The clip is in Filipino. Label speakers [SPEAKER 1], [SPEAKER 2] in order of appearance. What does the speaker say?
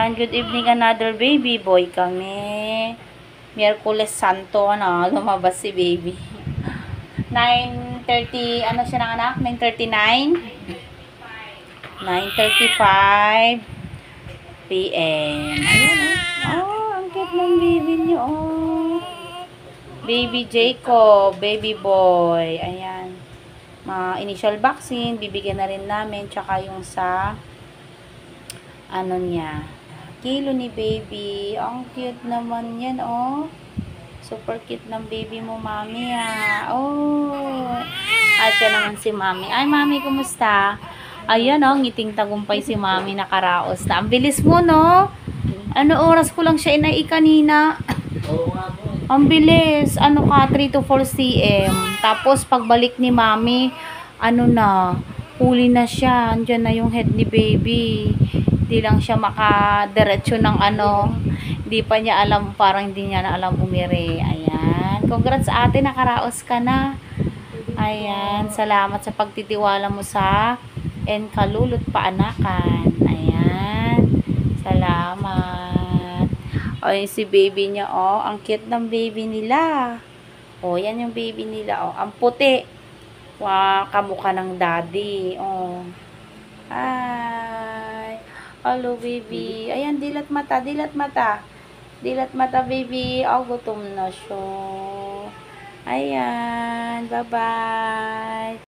[SPEAKER 1] Ayan, good evening another baby boy kami. Miyerkules Santo, lumabas si baby. 9:30, ano siya ng anak? 9:39? 9:35 p.m. Ayan, ang cute ng baby niyo, Baby Jacob, baby boy. Ayan. Initial vaccine, bibigyan na rin namin, tsaka yung sa ano niya, kilo ni baby. Ang cute naman yan, super cute ng baby mo, mami, siya naman si mami. Ay, mami, kumusta? Ayan, ngiting tagumpay si mami, nakaraos na. Ang bilis mo, no? Ano oras ko lang siya inai kanina? Ang bilis. Ano ka, 3 to 4 cm. Tapos, pagbalik ni mami, huli na siya. Andyan na yung head ni baby. Hindi lang siya makadiretso ng hindi pa niya alam, parang hindi niya na alam umiri. Ayan. Congrats ate, nakaraos ka na. Ayan. Salamat sa pagtitiwala mo sa Enkalulot Paanakan. Ayan. Salamat. Ay, si baby niya, ang cute ng baby nila. Yan yung baby nila, ang puti. Kamukha ng daddy. Hi. Hello, baby. Ayan, dilat mata, dilat mata. Dilat mata, baby. Gutom na siya. Ayan, bye-bye.